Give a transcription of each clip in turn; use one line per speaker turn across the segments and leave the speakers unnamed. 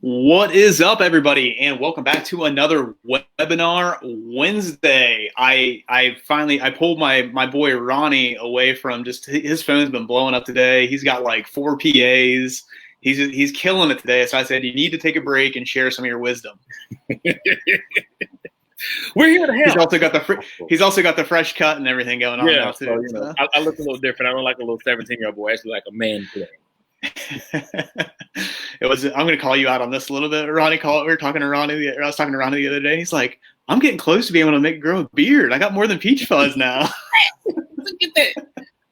What is up, everybody, and welcome back to another webinar Wednesday. I pulled my boy Ronnie away from just his phone's been blowing up today. He's got like 4 PAs. He's killing it today. So I said you need to take a break and share some of your wisdom.
We're here to help.
He's also got the fresh cut and everything going on now too.
So, I look a little different. I don't like a little 17-year-old boy. I actually like a man playing.
I'm going to call you out on this a little bit. Ronnie, I was talking to Ronnie the other day. He's like, I'm getting close to being able to grow a beard. I got more than peach fuzz now.
Look at that.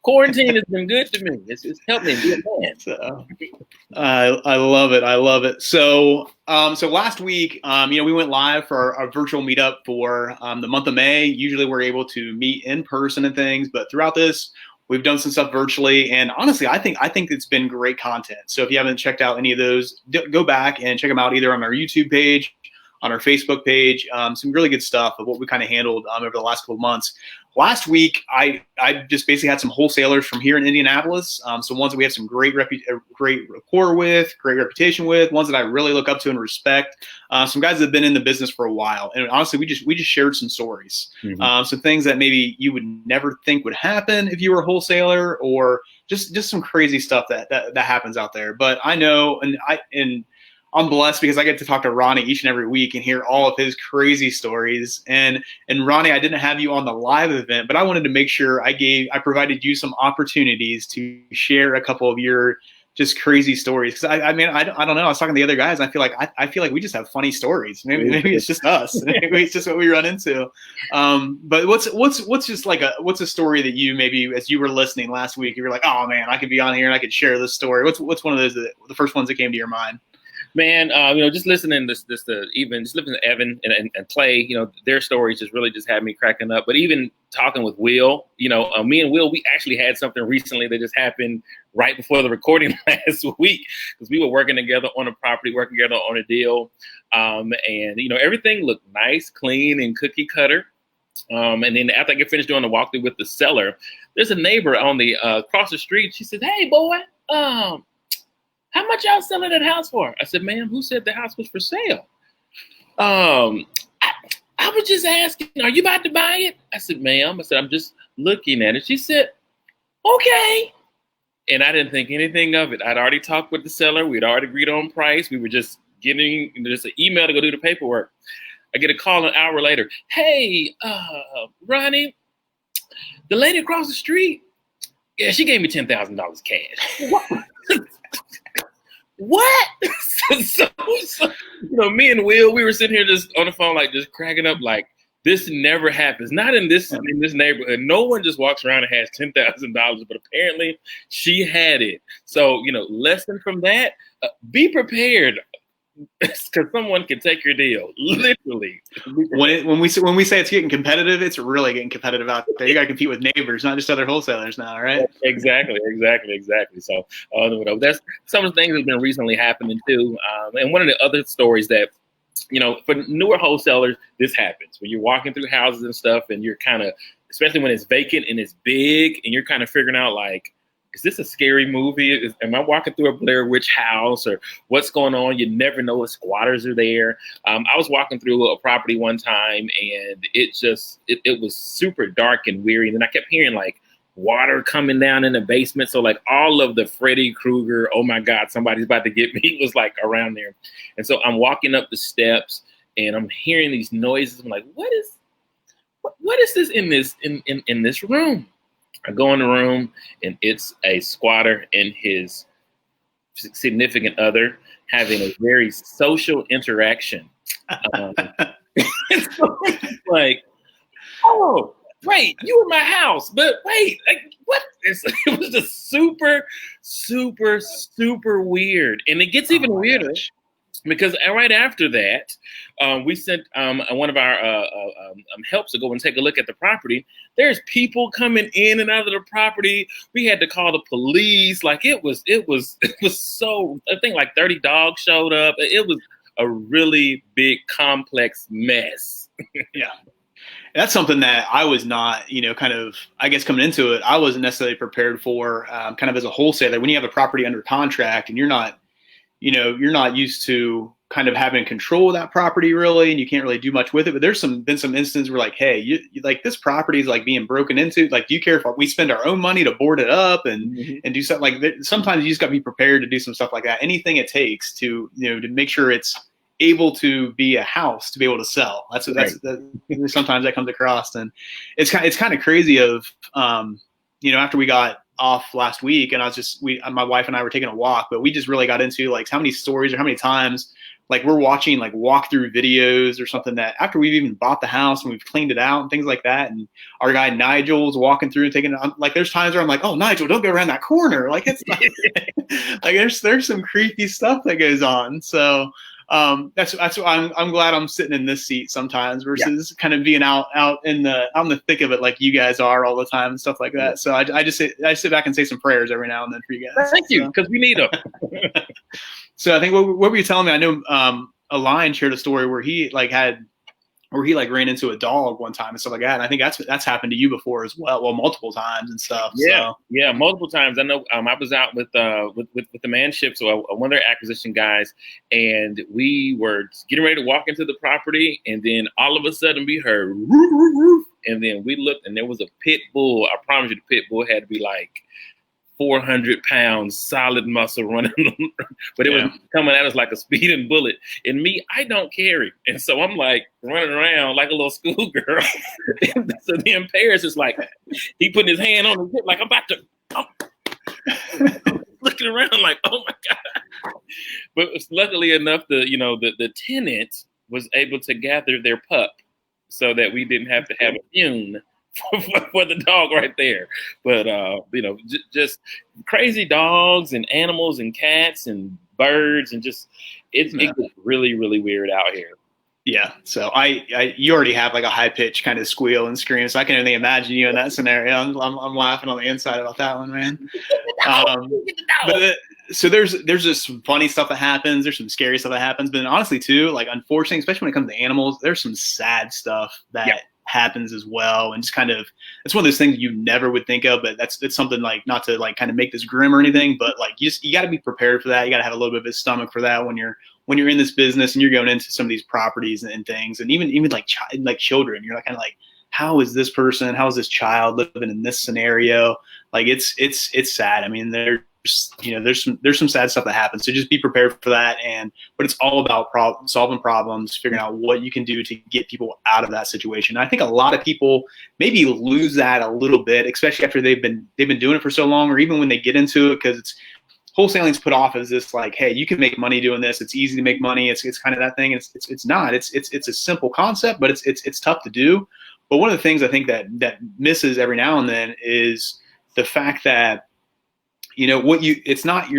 Quarantine has been good to me. It's helped me be a man.
So, I love it. I love it. So last week, we went live for our virtual meetup for the month of May. Usually we're able to meet in person and things, but throughout this, we've done some stuff virtually, and honestly, I think it's been great content. So if you haven't checked out any of those, go back and check them out either on our YouTube page, on our Facebook page. Some really good stuff of what we kind of handled over the last couple of months. Last week, I just basically had some wholesalers from here in Indianapolis. So ones that we have some great rapport with, great reputation with, ones that I really look up to and respect. Some guys that have been in the business for a while, and honestly, we just shared some stories, some things that maybe you would never think would happen if you were a wholesaler, or just some crazy stuff that happens out there. But I know, and I'm blessed because I get to talk to Ronnie each and every week and hear all of his crazy stories. And Ronnie, I didn't have you on the live event, but I wanted to make sure I provided you some opportunities to share a couple of your just crazy stories. Because I don't know. I was talking to the other guys, and I feel like we just have funny stories. Maybe it's just us. Maybe it's just what we run into. But what's a story that you, maybe as you were listening last week, you were like, oh man, I could be on here and I could share this story. What's one of those the first ones that came to your mind?
Man, just listening to Evan and Clay, their stories just had me cracking up. But even talking with Will, me and Will, we actually had something recently that just happened right before the recording last week, because we were working together on a property, working together on a deal. And everything looked nice, clean, and cookie cutter. And then after I get finished doing the walkthrough with the seller, there's a neighbor on the across the street. She said, "Hey, boy, how much y'all selling that house for?" I said, "Ma'am, who said the house was for sale?" I was just asking, "Are you about to buy it?" I said, "Ma'am," I said, "I'm just looking at it." She said, "Okay." And I didn't think anything of it. I'd already talked with the seller. We'd already agreed on price. We were just getting just an email to go do the paperwork. I get a call an hour later. "Hey, Ronnie, the lady across the street, yeah, she gave me $10,000 cash." What? so, me and Will, we were sitting here just on the phone, like just cracking up, like this never happens. Not in this neighborhood. No one just walks around and has $10,000, but apparently she had it. So, lesson from that: be prepared, because someone can take your deal, literally.
When we say it's getting competitive, it's really getting competitive out there. You got to compete with neighbors, not just other wholesalers now, right?
Exactly. So that's some of the things that have been recently happening too. And one of the other stories that, for newer wholesalers, this happens when you're walking through houses and stuff, and you're kind of, especially when it's vacant and it's big, and you're kind of figuring out, like, is this a scary movie? Am I walking through a Blair Witch house, or what's going on? You never know if squatters are there. I was walking through a property one time, and it was super dark and weird. And I kept hearing like water coming down in the basement. So like all of the Freddy Krueger, oh my God, somebody's about to get me, was like around there. And so I'm walking up the steps, and I'm hearing these noises. I'm like, what is this in this room? I go in the room, and it's a squatter and his significant other having a very social interaction. So it's like, oh, wait, you in my house, but wait, like, what? It was just super, super, super weird. And it gets even weirder. Because right after that, we sent one of our helps to go and take a look at the property. There's people coming in and out of the property. We had to call the police. Like it was so, I think like 30 dogs showed up. It was a really big, complex mess.
Yeah. That's something that I was not, kind of, I guess coming into it, I wasn't necessarily prepared for, kind of as a wholesaler. When you have a property under contract and you're not used to, kind of having control of that property really, and you can't really do much with it. But there's been some instances where like, hey, you like this property is like being broken into. Like, do you care if we spend our own money to board it up and do something like that? Sometimes you just got to be prepared to do some stuff like that. Anything it takes to, to make sure it's able to be a house to be able to sell. That's sometimes that comes across, and it's kind of crazy of, after we got off last week and my wife and I were taking a walk, but we just really got into like how many stories or how many times like we're watching like walkthrough videos or something that after we've even bought the house and we've cleaned it out and things like that. And our guy Nigel's walking through and taking it. Like there's times where I'm like, oh, Nigel, don't go around that corner. Like it's not, like there's some creepy stuff that goes on. So that's why I'm glad I'm sitting in this seat sometimes versus kind of being out in the thick of it like you guys are all the time and stuff like that. So I sit back and say some prayers every now and then for you guys.
Thank you, because we need them.
So I think what were you telling me? I know a lion shared a story where he ran into a dog one time and stuff like that. And I think that's happened to you before as well. Well, multiple times and stuff.
Yeah, yeah, multiple times. I know. I was out with the manship, so one of their acquisition guys, and we were getting ready to walk into the property, and then all of a sudden we heard woof, woof, woof, and then we looked, and there was a pit bull. I promise you, the pit bull had to be like 400 pounds, solid muscle running, but it was coming at us like a speeding bullet. And me, I don't carry. And so I'm like running around like a little schoolgirl. So then Paris is like, he putting his hand on his hip, like I'm about to, looking around like, oh my God. But luckily enough, the tenant was able to gather their pup so that we didn't have to have a fume for the dog right there. But just crazy dogs and animals and cats and birds, and just it gets really, really weird out here.
Yeah. So you already have like a high pitched kind of squeal and scream, so I can only imagine you in that scenario. I'm laughing on the inside about that one, man. So there's just some funny stuff that happens. There's some scary stuff that happens, but honestly too, like unfortunately, especially when it comes to animals, there's some sad stuff that happens as well. And just kind of, it's one of those things you never would think of, but it's something like, not to like kind of make this grim or anything, but like you got to be prepared for that. You got to have a little bit of a stomach for that when you're in this business and you're going into some of these properties and things. And even like children, you're kind of like, how is this this child living in this scenario? Like it's sad. I mean, there's some sad stuff that happens. So just be prepared for that. But it's all about solving problems, figuring out what you can do to get people out of that situation. And I think a lot of people maybe lose that a little bit, especially after they've been doing it for so long, or even when they get into it, because wholesaling's put off as this like, hey, you can make money doing this. It's easy to make money. It's kind of that thing. It's not. It's a simple concept, but it's tough to do. But one of the things I think that misses every now and then is the fact that it's not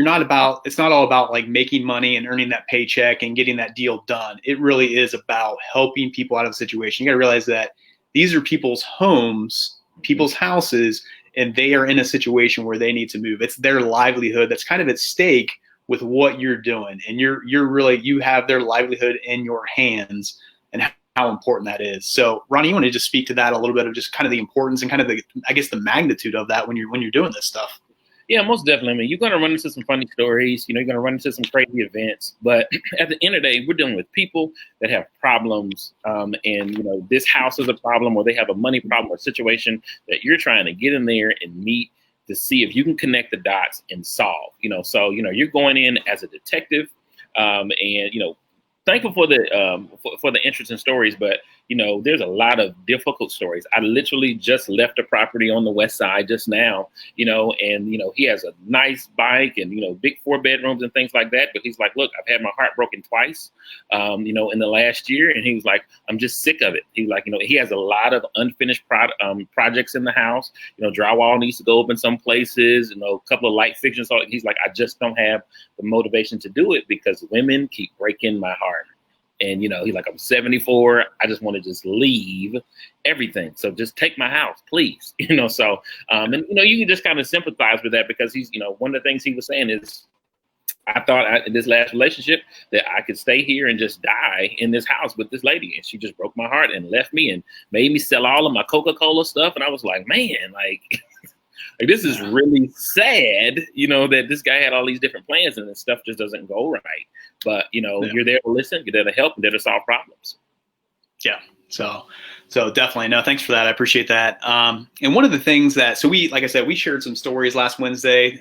all about like making money and earning that paycheck and getting that deal done. It really is about helping people out of the situation. You got to realize that these are people's homes, people's houses, and they are in a situation where they need to move. It's their livelihood that's kind of at stake with what you're doing. And you have their livelihood in your hands and how important that is. So Ronnie, you want to just speak to that a little bit of just kind of the importance and kind of the magnitude of that when you're doing this stuff.
Yeah, most definitely. I mean, you're going to run into some funny stories. You're going to run into some crazy events. But at the end of the day, we're dealing with people that have problems. And, this house is a problem, or they have a money problem or situation that you're trying to get in there and meet to see if you can connect the dots and solve. So, you're going in as a detective and, thankful for the interesting stories, but there's a lot of difficult stories. I literally just left a property on the west side just now, and he has a nice bike and big 4 bedrooms and things like that. But he's like, look, I've had my heart broken twice, in the last year, and he was like, I'm just sick of it. He's like, he has a lot of unfinished projects in the house. Drywall needs to go up in some places. A couple of light fixtures. So he's like, I just don't have the motivation to do it because women keep breaking my heart. And, he's like, I'm 74. I just want to just leave everything. So just take my house, please. So, and, you can just kind of sympathize with that because he's, one of the things he was saying is, I thought in this last relationship that I could stay here and just die in this house with this lady. And she just broke my heart and left me and made me sell all of my Coca-Cola stuff. And I was like, man, like, Like, this is really sad, that this guy had all these different plans and this stuff just doesn't go right. But, you're there to listen, you're there to help, you're there to solve problems.
Yeah. So definitely. No, thanks for that. I appreciate that. And one of the things that, like I said, we shared some stories last Wednesday,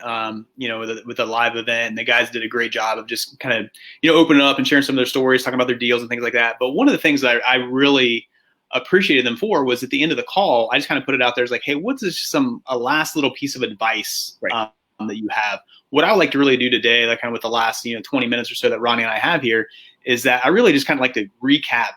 with a live event, and the guys did a great job of just kind of, opening up and sharing some of their stories, talking about their deals and things like that. But one of the things that I really appreciated them for was at the end of the call, I just kind of put it out there as like, hey, what's a last little piece of advice that you have? What I would like to really do today, like kind of with the last, 20 minutes or so that Ronnie and I have here, is that I really just kind of like to recap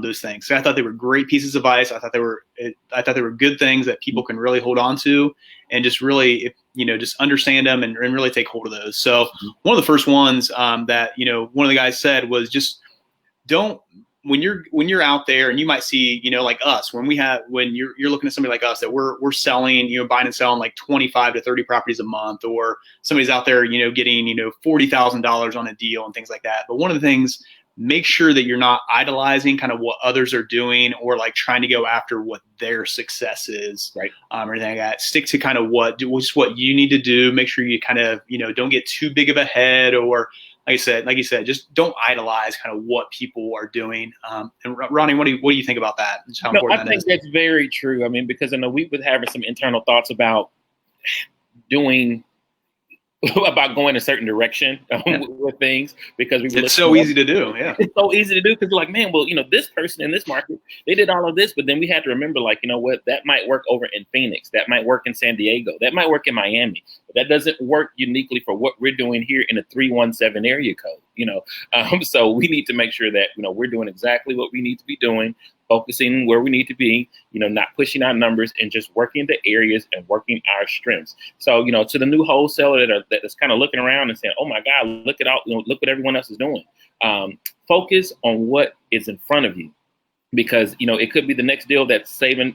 those things. So I thought they were great pieces of advice. I thought they were good things that people can really hold on to and just really, just understand them and really take hold of those. So one of the first ones that, one of the guys said was just don't, when you're out there and you might see, like us, when you're looking at somebody like us that we're selling, buying and selling like 25 to 30 properties a month, or somebody's out there, getting, $40,000 on a deal and things like that. But one of the things, make sure that you're not idolizing kind of what others are doing or like trying to go after what their success is, right? Or anything like that. Stick to kind of what you need to do. Make sure you kind of, don't get too big of a head, or like you said, just don't idolize kind of what people are doing. And Ronnie, what do you think about that? How important
I think that's very true. I mean, because I know we've been having some internal thoughts about about going a certain direction with things, because
it's so easy to do. Yeah,
it's so easy to do because we're like, man, well, this person in this market, they did all of this, but then we had to remember, like, what, that might work over in Phoenix, that might work in San Diego, that might work in Miami, but that doesn't work uniquely for what we're doing here in a 317 area code. So we need to make sure that we're doing exactly what we need to be doing, focusing where we need to be, not pushing our numbers, and just working the areas and working our strengths. So, to the new wholesaler that's kind of looking around and saying, oh my God, look at look what everyone else is doing. Focus on what is in front of you, because, it could be the next deal that's saving,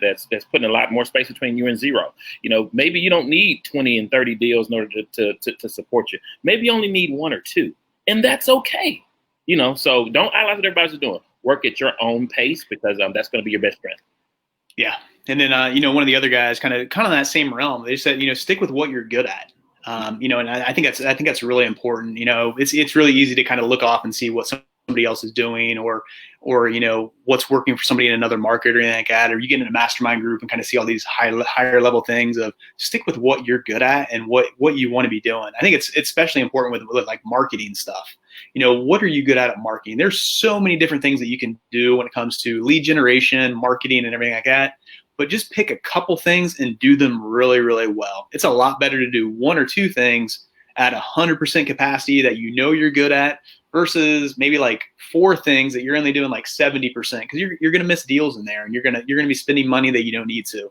that's putting a lot more space between you and zero. Maybe you don't need 20 and 30 deals in order to support you. Maybe you only need 1 or 2, and that's okay. So don't idolize what everybody's doing. Work at your own pace, because that's going to be your best friend.
Yeah. And then, one of the other guys kind of in that same realm, they said, stick with what you're good at. And I think that's really important. It's really easy to kind of look off and see what somebody else is doing, or what's working for somebody in another market or anything like that, or you get in a mastermind group and kind of see all these higher level things. Of stick with what you're good at and what you want to be doing. I think it's especially important with like marketing stuff. What are you good at marketing? There's so many different things that you can do when it comes to lead generation, marketing, and everything like that. But just pick a couple things and do them really, really well. It's a lot better to do 1 or 2 things at 100% capacity that you're good at, versus maybe like 4 things that you're only doing like 70%, because you're going to miss deals in there, and you're going to be spending money that you don't need to.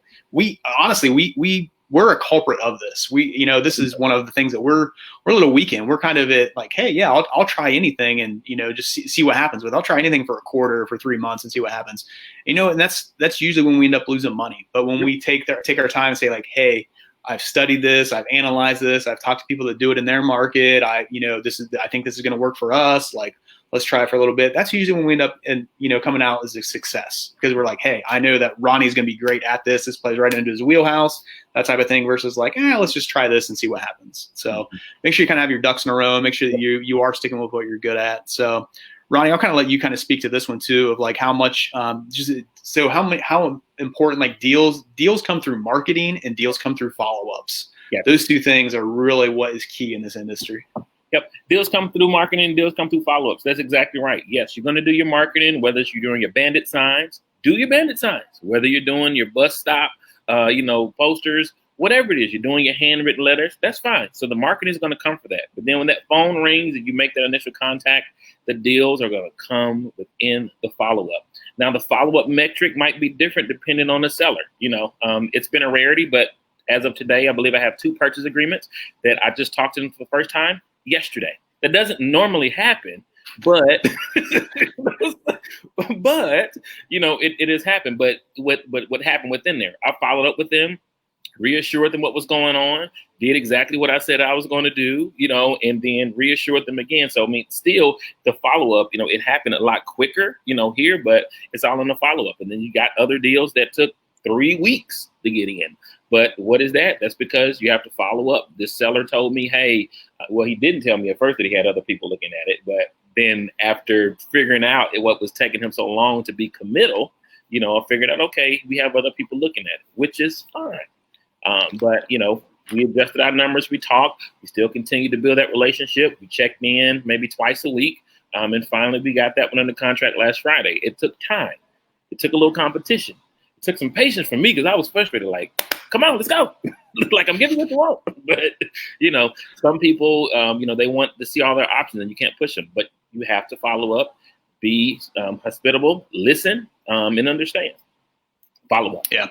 We're a culprit of this. This is one of the things that we're a little weak in. We're kind of at like, hey, yeah, I'll try anything and, just see what happens with. I'll try anything for a quarter or for 3 months and see what happens. And that's usually when we end up losing money. But when we take our time and say like, hey, I've studied this, I've analyzed this, I've talked to people that do it in their market. I think this is going to work for us. Like, let's try it for a little bit. That's usually when we end up coming out as a success, because we're like, hey, I know that Ronnie's going to be great at this. This plays right into his wheelhouse, that type of thing, versus like, let's just try this and see what happens. So make sure you kind of have your ducks in a row. Make sure that you are sticking with what you're good at. So Ronnie, I'll kind of let you kind of speak to this one too, of like how much, how important like deals come through marketing and deals come through follow-ups. Yeah. Those 2 things are really what is key in this industry.
Yep. Deals come through marketing, deals come through follow-ups. That's exactly right. Yes, you're going to do your marketing, whether you're doing your bandit signs, do your bandit signs. Whether you're doing your bus stop, posters, whatever it is, you're doing your handwritten letters, that's fine. So the marketing is going to come for that. But then when that phone rings and you make that initial contact, the deals are going to come within the follow-up. Now, the follow-up metric might be different depending on the seller. It's been a rarity, but as of today, I believe I have 2 purchase agreements that I just talked to them for the first time yesterday. That doesn't normally happen, but it has happened. But what happened within there? I followed up with them, reassured them what was going on, did exactly what I said I was going to do, and then reassured them again. So, still the follow-up, it happened a lot quicker, here, but it's all in the follow-up. And then you got other deals that took 3 weeks to get in. But what is that? That's because you have to follow up. This seller told me, hey, well, he didn't tell me at first that he had other people looking at it, but then after figuring out what was taking him so long to be committal, I figured out, okay, we have other people looking at it, which is fine. But we adjusted our numbers. We talked. We still continued to build that relationship. We checked in maybe twice a week. And finally, we got that one under contract last Friday. It took time. It took a little competition. It took some patience from me because I was frustrated. Like, come on, let's go. Like, I'm giving what you want. But, some people, they want to see all their options and you can't push them. But you have to follow up, be hospitable, listen, and understand. Follow up.
Yeah.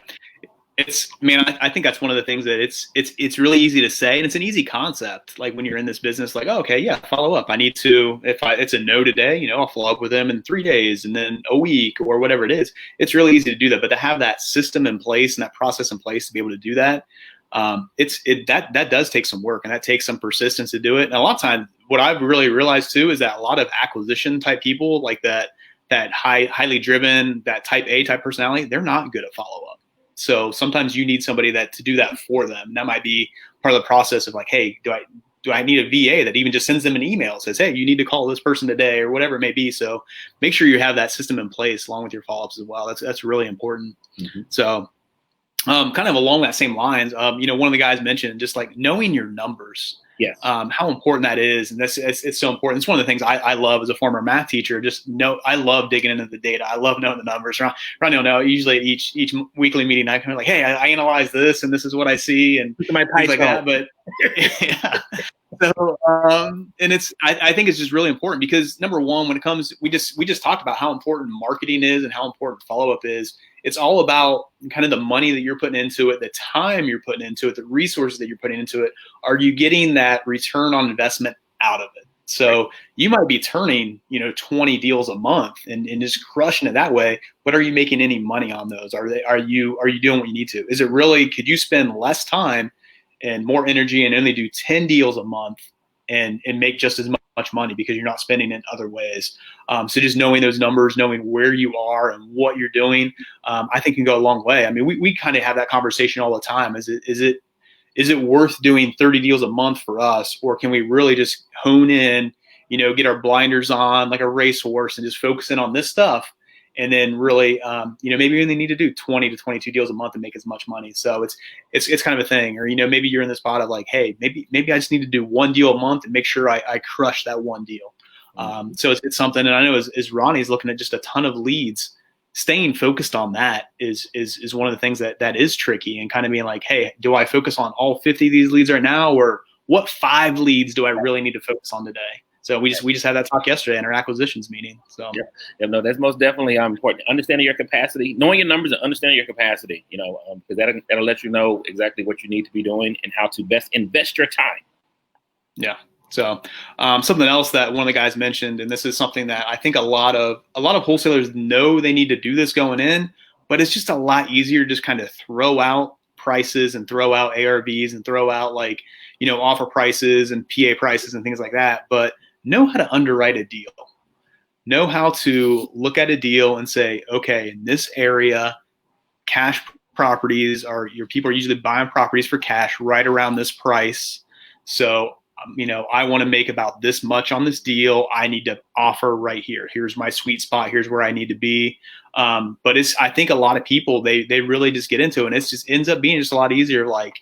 I think that's one of the things that it's really easy to say, and it's an easy concept. Like when you're in this business, like, oh, okay, yeah, follow up. I need to, it's a no today, I'll follow up with them in 3 days and then a week or whatever it is. It's really easy to do that, but to have that system in place and that process in place to be able to do that, that does take some work and that takes some persistence to do it. And a lot of times, what I've really realized too is that a lot of acquisition type people like that highly driven, that type A type personality, they're not good at follow up. So sometimes you need somebody to do that for them. That might be part of the process of like, hey, do I need a VA that even just sends them an email, says, hey, you need to call this person today or whatever it may be. So make sure you have that system in place along with your follow-ups as well. That's really important. Mm-hmm. So kind of along that same lines, one of the guys mentioned just like knowing your numbers.
Yes.
How important that is. And it's so important. It's one of the things I love as a former math teacher. I love digging into the data. I love knowing the numbers. Ronnie will know usually at each weekly meeting, I come like, hey, I analyze this and this is what I see and things like that. But yeah. So, and I think it's just really important because number one, when it comes, we just talked about how important marketing is and how important follow-up is. It's all about kind of the money that you're putting into it, the time you're putting into it, the resources that you're putting into it. Are you getting that return on investment out of it? So you might be turning, 20 deals a month and just crushing it that way, but are you making any money on those? Are you doing what you need to? Is it really, could you spend less time and more energy and only do 10 deals a month and make just as much money because you're not spending it in other ways? So just knowing those numbers, knowing where you are and what you're doing, I think can go a long way. I mean, we kind of have that conversation all the time. Is it worth doing 30 deals a month for us? Or can we really just hone in, get our blinders on like a racehorse and just focus in on this stuff? And then really, maybe we only need to do 20 to 22 deals a month and make as much money. So it's kind of a thing. Or, maybe you're in the spot of like, hey, maybe I just need to do 1 deal a month and make sure I crush that 1 deal. So it's something, and I know as Ronnie's looking at just a ton of leads, staying focused on that is one of the things that is tricky, and kind of being like, hey, do I focus on all 50 of these leads right now, or what 5 leads do I really need to focus on today? So we just had that talk yesterday in our acquisitions meeting. So
no, that's most definitely important. Understanding your capacity, knowing your numbers, and understanding your capacity. Because that'll let you know exactly what you need to be doing and how to best invest your time.
Yeah. So something else that one of the guys mentioned, and this is something that I think a lot of wholesalers know they need to do this going in, but it's just a lot easier to just kind of throw out prices and throw out ARVs and throw out like, offer prices and PA prices and things like that. But know how to underwrite a deal. Know how to look at a deal and say, okay, in this area, cash properties your people are usually buying properties for cash right around this price. So I want to make about this much on this deal. I need to offer right here. Here's my sweet spot. Here's where I need to be. But I think a lot of people, they really just get into it, and it just ends up being just a lot easier. Like,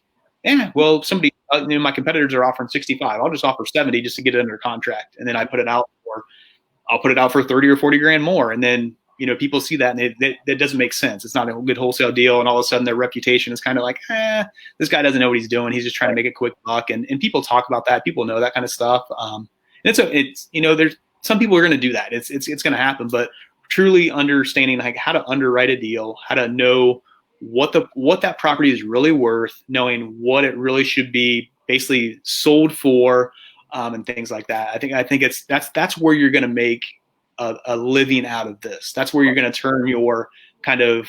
well, somebody, my competitors are offering 65. I'll just offer 70 just to get it under contract. And then I'll put it out for 30 or 40 grand more. And then, people see that and that doesn't make sense. It's not a good wholesale deal. And all of a sudden their reputation is kind of like, this guy doesn't know what he's doing. He's just trying to make a quick buck. And people talk about that. People know that kind of stuff. And there's some people are going to do that. It's going to happen, but truly understanding like how to underwrite a deal, how to know what that property is really worth, knowing what it really should be basically sold for, and things like that. I think that's where you're going to make a living out of this. That's where you're going to turn your kind of,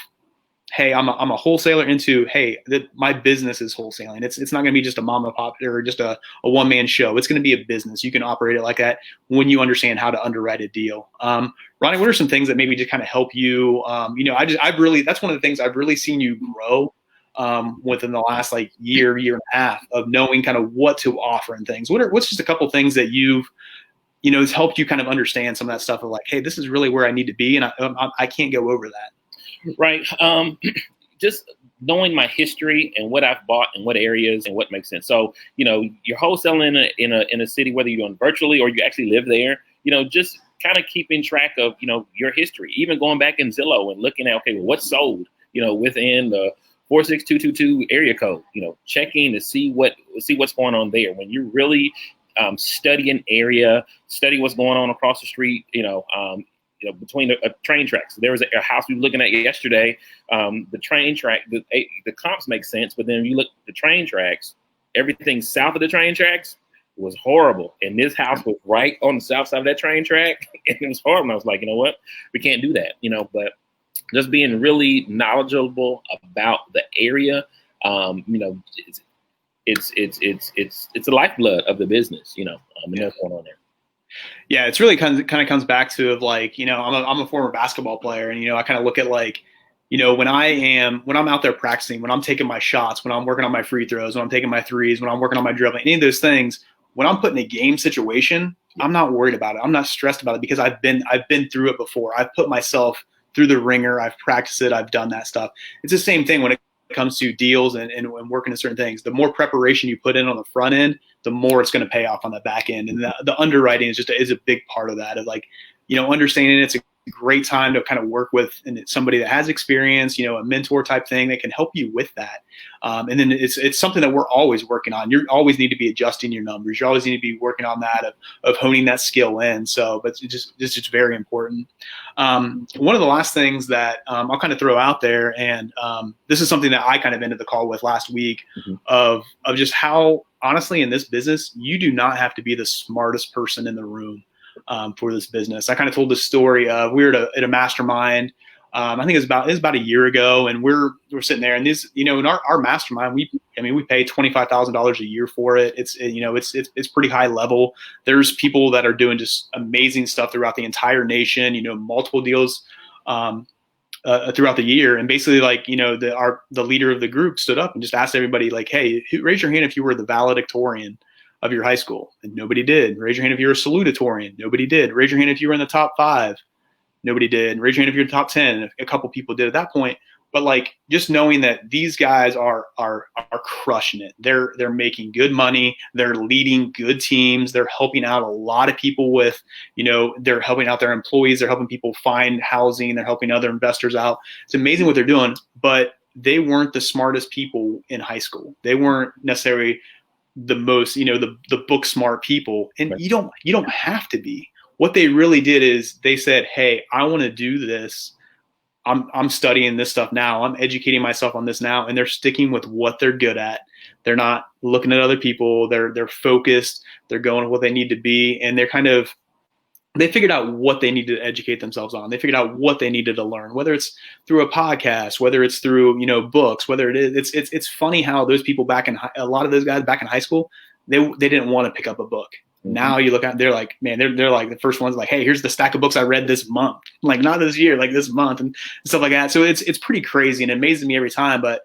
hey, I'm a wholesaler into, hey, my business is wholesaling. It's not going to be just a mom and pop or just a one-man show. It's going to be a business. You can operate it like that when you understand how to underwrite a deal. Ronnie, what are some things that maybe just kind of help you? That's one of the things I've really seen you grow within the last like year and a half of knowing kind of what to offer and things. What's just a couple things that it's helped you kind of understand some of that stuff of like, hey, this is really where I need to be, and I can't go over that.
Right. Just knowing my history and what I've bought and what areas and what makes sense. So, you're wholesaling in a city, whether you're doing virtually or you actually live there, just kind of keeping track of, your history, even going back in Zillow and looking at, okay, well, what's sold, within the 46222 area code, checking to see what's going on there. When you really study an area, study what's going on across the street, between the train tracks. There was a house we were looking at yesterday. The train track, the comps make sense, but then you look at the train tracks, everything south of the train tracks was horrible. And this house was right on the south side of that train track, and it was horrible. And I was like, you know what? We can't do that, but just being really knowledgeable about the area, it's the lifeblood of the business, and that's going on there.
Yeah, it's really kind of comes back to of like, I'm a former basketball player, and I kind of look at like, when I'm out there practicing, when I'm taking my shots, when I'm working on my free throws, when I'm taking my threes, when I'm working on my dribbling, any of those things, when I'm put in a game situation, I'm not worried about it. I'm not stressed about it because I've been through it before. I've put myself through the ringer. I've practiced it. I've done that stuff. It's the same thing when it comes to deals and working in certain things. The more preparation you put in on the front end, the more it's going to pay off on the back end. And the underwriting is a big part of that, of like, understanding it's a great time to kind of work with somebody that has experience, a mentor type thing that can help you with that. And then it's something that we're always working on. You always need to be adjusting your numbers. You always need to be working on that of honing that skill in. So, but it's just very important. One of the last things that I'll kind of throw out there, and this is something that I kind of ended the call with last week, of just how honestly in this business, you do not have to be the smartest person in the room for this business. I kind of told this story of we were at a mastermind. I think it was about a year ago, and we're sitting there, and this, in our mastermind, we pay $25,000 a year for it. It's pretty high level. There's people that are doing just amazing stuff throughout the entire nation. Multiple deals throughout the year, and basically like the leader of the group stood up and just asked everybody like, hey, raise your hand if you were the valedictorian of your high school, and nobody did. Raise your hand if you're a salutatorian. Nobody did. Raise your hand if you were in the top 5. Nobody did. Raise your hand if you're the top 10. A couple people did at that point. But like just knowing that these guys are crushing it. They're making good money. They're leading good teams. They're helping out a lot of people with, they're helping out their employees. They're helping people find housing. They're helping other investors out. It's amazing what they're doing, but they weren't the smartest people in high school. They weren't necessarily the most, the book smart people. And right. You don't have to be. What they really did is they said, hey, I want to do this. I'm studying this stuff now. I'm educating myself on this now. And they're sticking with what they're good at. They're not looking at other people. They're focused. They're going with what they need to be. And they figured out what they needed to educate themselves on. They figured out what they needed to learn, whether it's through a podcast, whether it's through, books, whether it is, it's funny how those people a lot of those guys back in high school, they didn't want to pick up a book. Mm-hmm. Now you look at, they're like, man, they're like the first ones like, hey, here's the stack of books I read this month, like not this year, like this month and stuff like that. So it's pretty crazy and it amazes me every time. But,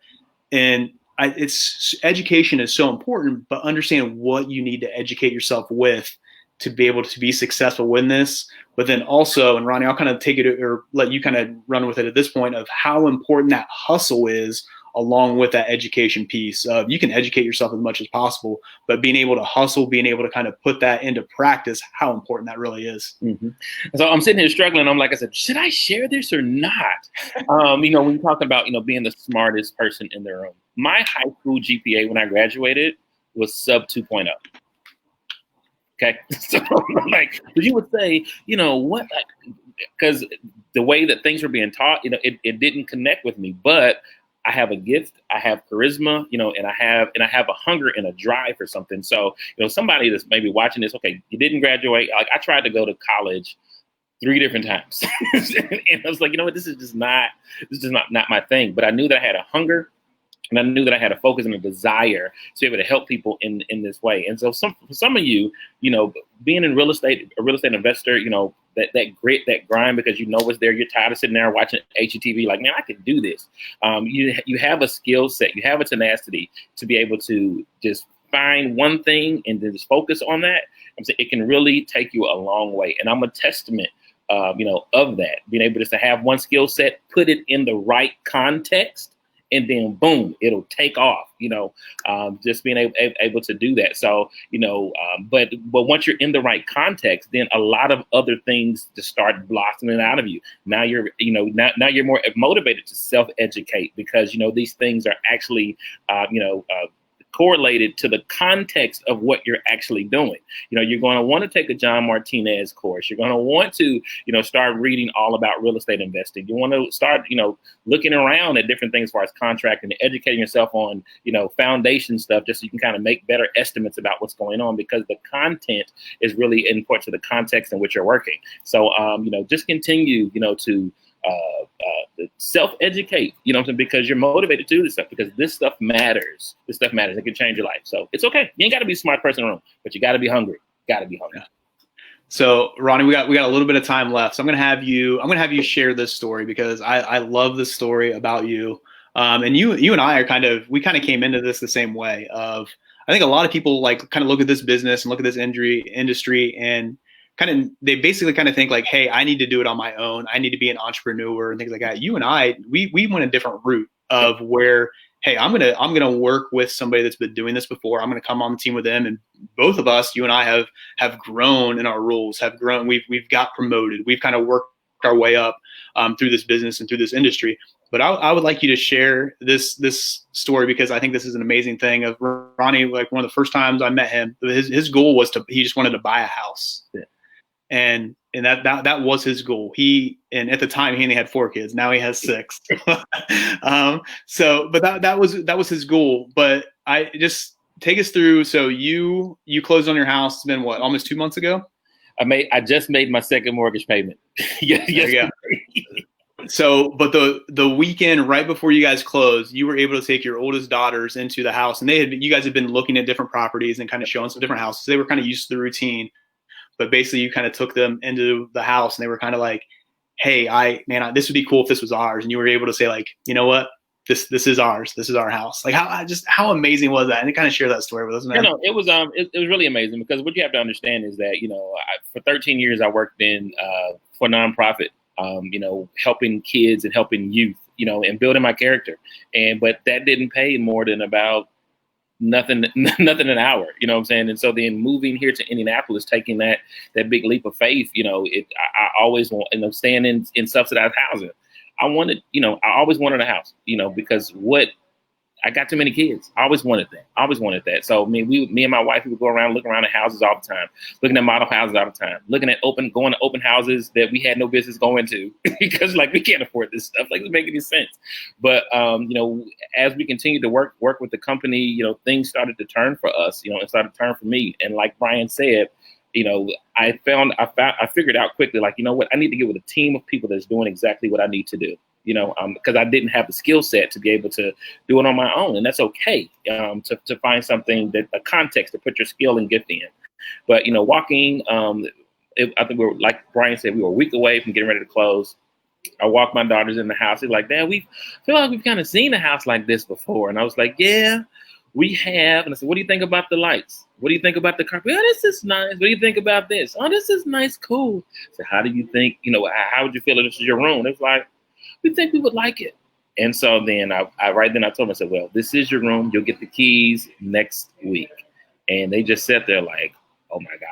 it's education is so important, but understand what you need to educate yourself with to be able to be successful in this. But then also, and Ronnie, I'll kind of take it or let you kind of run with it at this point of how important that hustle is along with that education piece. You can educate yourself as much as possible, but being able to hustle, being able to kind of put that into practice, how important that really is.
Mm-hmm. So I'm sitting here struggling. I'm like, I said, should I share this or not? When you talk about, being the smartest person in the room, my high school GPA when I graduated was sub 2.0. Okay. So like, you would say, what, because the way that things were being taught, it didn't connect with me, but I have a gift, I have charisma, and I have a hunger and a drive for something. So, somebody that's maybe watching this, okay, you didn't graduate. Like I tried to go to college 3 different times. And I was like, what, this is just not my thing. But I knew that I had a hunger and I knew that I had a focus and a desire to be able to help people in this way. And so for some of you, being in real estate, a real estate investor, that grit, that grind, because you know what's there. You're tired of sitting there watching HGTV, like, man, I could do this. You have a skill set, you have a tenacity to be able to just find one thing and then just focus on that. I'm saying it can really take you a long way, and I'm a testament, of that. Being able just to have one skill set, put it in the right context, and then boom, it'll take off. Just being able to do that. So but once you're in the right context, then a lot of other things just start blossoming out of you. Now you're now you're more motivated to self-educate, because these things are actually correlated to the context of what you're actually doing. You're going to want to take a John Martinez course. You're going to want to, start reading all about real estate investing. You want to start, looking around at different things as far as contracting and educating yourself on, foundation stuff, just so you can kind of make better estimates about what's going on, because the content is really important to the context in which you're working. So, just continue, to self-educate, because you're motivated to do this stuff, because this stuff matters. This stuff matters. It can change your life. So it's okay. You ain't got to be a smart person in the room, but you got to be hungry. Got to be hungry. Yeah.
So Ronnie, we got a little bit of time left. So I'm gonna have you share this story, because I love this story about you. And you and I we kind of came into this the same way. I think a lot of people kind of look at this business and look at this industry and they basically think like, hey, I need to do it on my own. I need to be an entrepreneur and things like that. You and I, we went a different route of where, hey, I'm gonna work with somebody that's been doing this before. I'm gonna come on the team with them, and both of us, you and I, have grown in our roles, have grown. We've got promoted. We've kind of worked our way up through this business and through this industry. But I would like you to share this story, because I think this is an amazing thing. Of Ronnie, like one of the first times I met him, his goal was he just wanted to buy a house. Yeah. And that was his goal. And at the time he only had 4 kids. Now he has 6. But that was his goal. But I just take us through. So you closed on your house. It's been what, almost 2 months ago?
I just made my second mortgage payment. Yes. There you
go. So, but the weekend right before you guys closed, you were able to take your oldest daughters into the house, and you guys had been looking at different properties and kind of showing some different houses. They were kind of used to the routine. But basically, you kind of took them into the house, and they were kind of like, "Hey, this would be cool if this was ours." And you were able to say, like, "You know what? This is ours. This is our house." Like, how amazing was that? And kind of share that story with us, man.
It was really amazing, because what you have to understand is that for 13 years I worked for nonprofit, helping kids and helping youth, and building my character, but that didn't pay more than about nothing an hour, you know what I'm saying? And so then moving here to Indianapolis, taking that big leap of faith, I always want, staying in subsidized housing. I always wanted a house, because I got too many kids. I always wanted that. So me and my wife, we would go around, look around at houses all the time, looking at model houses all the time, going to open houses that we had no business going to, because we can't afford this stuff. It doesn't make any sense. But, as we continued to work with the company, things started to turn for us, it started to turn for me. And like Brian said, I figured out quickly, what, I need to get with a team of people that's doing exactly what I need to do. Because I didn't have the skill set to be able to do it on my own. And that's okay, to find something, a context to put your skill and gift in. But, walking, I think like Brian said, we were a week away from getting ready to close. I walked my daughters in the house. They're like, "Dad, we feel like we've kind of seen a house like this before." And I was like, "Yeah, we have." And I said, "What do you think about the lights? What do you think about the carpet?" "Oh, this is nice. What do you think about this?" "Oh, this is nice, cool." So how do you think, how would you feel if this is your room? It's like, "We think we would like it." And so then I told myself, "Well, this is your room. You'll get the keys next week." And they just sat there like, "Oh my God."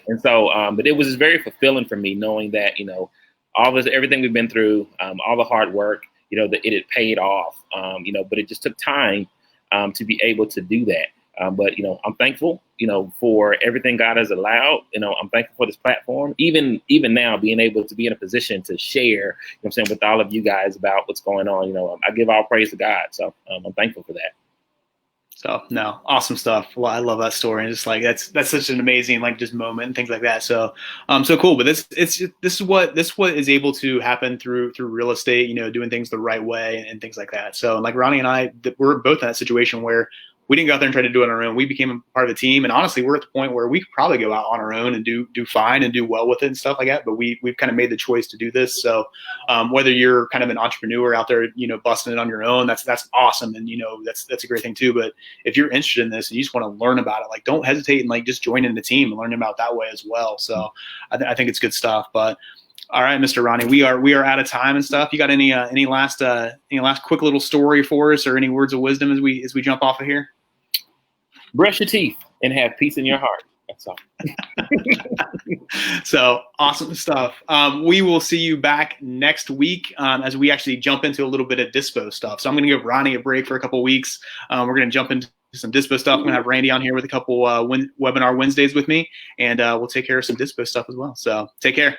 And so, but it was very fulfilling for me, knowing that, everything we've been through, all the hard work, that it had paid off, but it just took time to be able to do that. But, I'm thankful, for everything God has allowed. I'm thankful for this platform, even now being able to be in a position to share, with all of you guys about what's going on. I give all praise to God. So I'm thankful for that.
So no, awesome stuff. Well, I love that story. And just that's such an amazing just moment and things like that. So so cool. But this is what is able to happen through real estate, doing things the right way and things like that. So like Ronnie and I, we're both in that situation where we didn't go out there and try to do it on our own. We became a part of a team, and honestly, we're at the point where we could probably go out on our own and do fine and do well with it and stuff like that. But we've kind of made the choice to do this. So whether you're kind of an entrepreneur out there, busting it on your own, that's awesome, and that's a great thing too. But if you're interested in this and you just want to learn about it, like don't hesitate and like just join in the team and learn about that way as well. So I think it's good stuff. But all right, Mr. Ronnie, we are out of time and stuff. You got any last quick little story for us, or any words of wisdom as we jump off of here?
Brush your teeth and have peace in your heart. That's all.
So awesome stuff. We will see you back next week as we actually jump into a little bit of dispo stuff. So I'm going to give Ronnie a break for a couple weeks. We're going to jump into some dispo stuff. I'm going to have Randy on here with a couple webinar Wednesdays with me, and we'll take care of some dispo stuff as well. So take care.